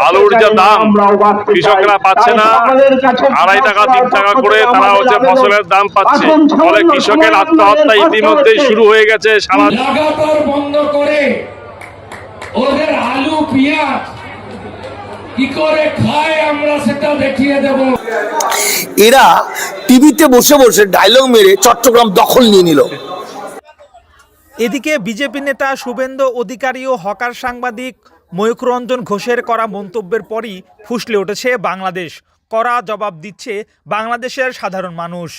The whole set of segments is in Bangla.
আলুর যে দাম কৃষকরা পাচ্ছে না, 2.5 টাকা 3 টাকা করে তারা ফসলের দাম পাচ্ছে। ফলে কৃষকের আত্মহত্যা ইতিমধ্যেই শুরু হয়ে গেছে। সারা লাগাতার বন্ধ করে ওদের আলু পেঁয়াজ কি করে খায় আমরা সেটা দেখিয়ে দেব। এরা টিভিতে বসে বসে ডায়লগ মেরে চট্টগ্রাম দখল নিয়ে নিল। এদিকে বিজেপি নেতা শুভেন্দু অধিকারী ও হকার সাংবাদিক ময়ূখ রঞ্জন ঘোষের করা মন্তব্যের পরই ফুসলে উঠেছে বাংলাদেশ। কড়া জবাব দিচ্ছে বাংলাদেশের সাধারণ মানুষ।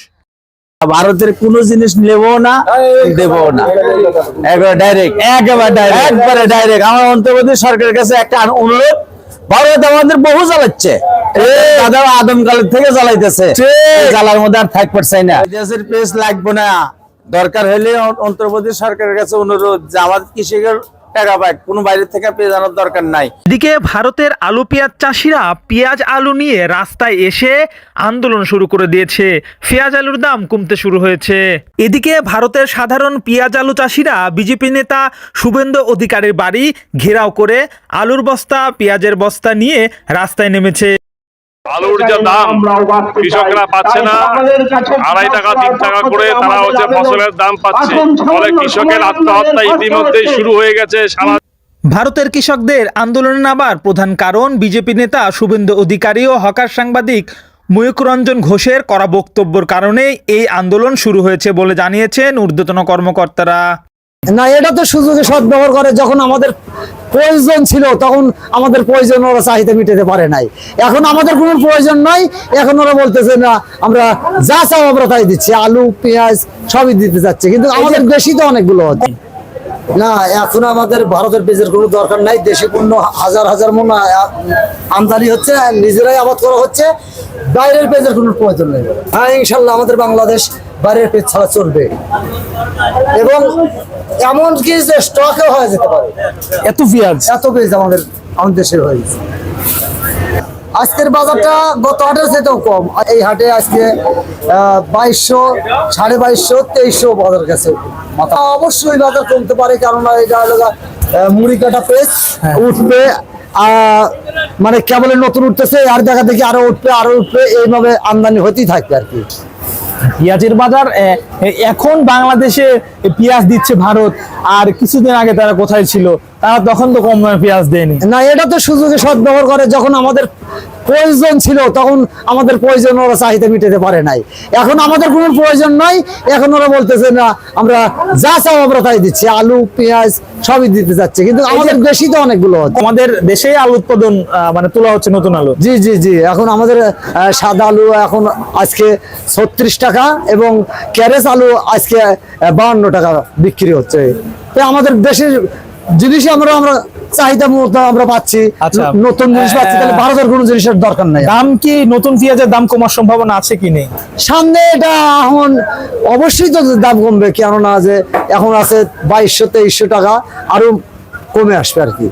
ভারতের কোনো জিনিস নেবো না, দেবো না, একবারে ডাইরেক্ট। আমার অন্তর্বর্তী সরকারের কাছে একটা অনুরোধ, ভারত আমাদের বহু জ্বালাচ্ছে, আদমকালের থেকে জ্বালাইতেছে, জ্বালার মধ্যে আর থাকতে চাই না। দেশের পেজ লাগবো না, দরকার হলে অন্তর্বর্তী সরকারের কাছে অনুরোধ যে আমাদের কৃষকের টাকা পায়, কোনো বাইরে থেকে পেঁয়াজ আনার দরকার নাই। এদিকে ভারতের আলু পেঁয়াজ চাষিরা পেঁয়াজ আলু নিয়ে রাস্তায় এসে আন্দোলন শুরু করে দিয়েছে। পেঁয়াজ আলুর দাম কমতে শুরু হয়েছে। এদিকে ভারতের সাধারণ পেঁয়াজ আলু চাষিরা বিজেপি নেতা শুভেন্দু অধিকারীর বাড়ি ঘেরাও করে আলুর বস্তা পেঁয়াজের বস্তা নিয়ে রাস্তায় নেমেছে। আলুর যে দাম কৃষকরা পাচ্ছে না, 2.5 টাকা 3 টাকা করে তারা ফসলের দাম পাচ্ছে। ফলে কৃষকের আত্মহত্যা ইতিমধ্যেই শুরু হয়ে গেছে। ভারতের কৃষকদের আন্দোলনে নামার প্রধান কারণ বিজেপি নেতা শুভেন্দু অধিকারী ও হকার সাংবাদিক ময়ূখ রঞ্জন ঘোষের করা বক্তব্যের কারণে এই আন্দোলন শুরু হয়েছে বলে জানিয়েছেন ঊর্ধ্বতন কর্মকর্তারা। না, এটা তো সুযোগে সদ্ব্যবহার করে। যখন আমাদের প্রয়োজন ছিল তখন আমাদের প্রয়োজন ওরা চাহিদা মিটাতে পারে নাই। এখন আমাদের কোনো প্রয়োজন নাই, এখন ওরা বলতেছে না আমরা যা চাও আমরা তাই দিচ্ছি, আলু পেঁয়াজ সবই দিতে যাচ্ছে, কিন্তু আমাদের দেশি তো অনেকগুলো হচ্ছে না। এখন আমাদের ভারতের পেঁয়াজের কোনো দরকার নাই। দেশি পণ্য হাজার হাজার মন আমদানি হচ্ছে, নিজেরাই আবাদ করা হচ্ছে, বাইরের পেঁয়াজের কোনো প্রয়োজন নেই। হ্যাঁ, ইনশাল্লাহ আমাদের বাংলাদেশ বাইরের পেঁয়াজ ছাড়া চলবে, এবং এমনকি যে স্টকেও হয়ে যেতে পারে। এত পেঁয়াজ আমাদের দেশের হয়েছে। আজকের বাজারটা গত হাটের চেয়েও কম। এই হাটে আজকে 2200, 2250, 2300 বাজার গেছে। অবশ্যই বাজার কমতে পারে, কারণ এটা হলো মুড়ি কাটা পেঁয়াজ উঠবে, মানে কেবল নতুন উঠতেছে, আর দেখা দেখি আরো উঠবে, এইভাবে আমদানি হতেই থাকবে আর কি। পেঁয়াজের বাজার এখন বাংলাদেশে পেঁয়াজ দিচ্ছে ভারত, আর কিছুদিন আগে তারা কোথায় ছিল? তারা তখন তো কম দামে পেঁয়াজ দেয়নি। না, এটা তো সুযোগে সদ্ব্যবহার করে। যখন আমাদের প্রয়োজন ছিল তখন আমাদের প্রয়োজন ওরা চাহিদা মিটাতে পারে নাই। এখন আমাদের কোনো প্রয়োজন নাই, এখন ওরা বলতেছে না আমরা যা চাও আমরা তাই দিচ্ছি, আলু পেঁয়াজ সবই দিতে যাচ্ছে, কিন্তু আমাদের দেশি তো অনেকগুলো হচ্ছে। আমাদের দেশে আলু উৎপাদন মানে তোলা হচ্ছে নতুন আলু। জি জি জি, এখন আমাদের সাদা আলু এখন আজকে 36 টাকা, এবং ক্যারেস আলু আজকে 52 টাকা বিক্রি হচ্ছে। আমাদের দেশের জিনিসই আমরা চাহিদা মতো আমরা পাচ্ছি। নতুন জিনিস পাচ্ছি, তাহলে ভারতের কোনো জিনিসের দরকার নাই। দাম কি নতুন পেঁয়াজের দাম কমার সম্ভাবনা আছে কি নেই সামনে? এটা এখন অবশ্যই তো দাম কমবে, কেননা যে এখন আছে 2200-2300 টাকা, আরো কমে আসবে আর কি।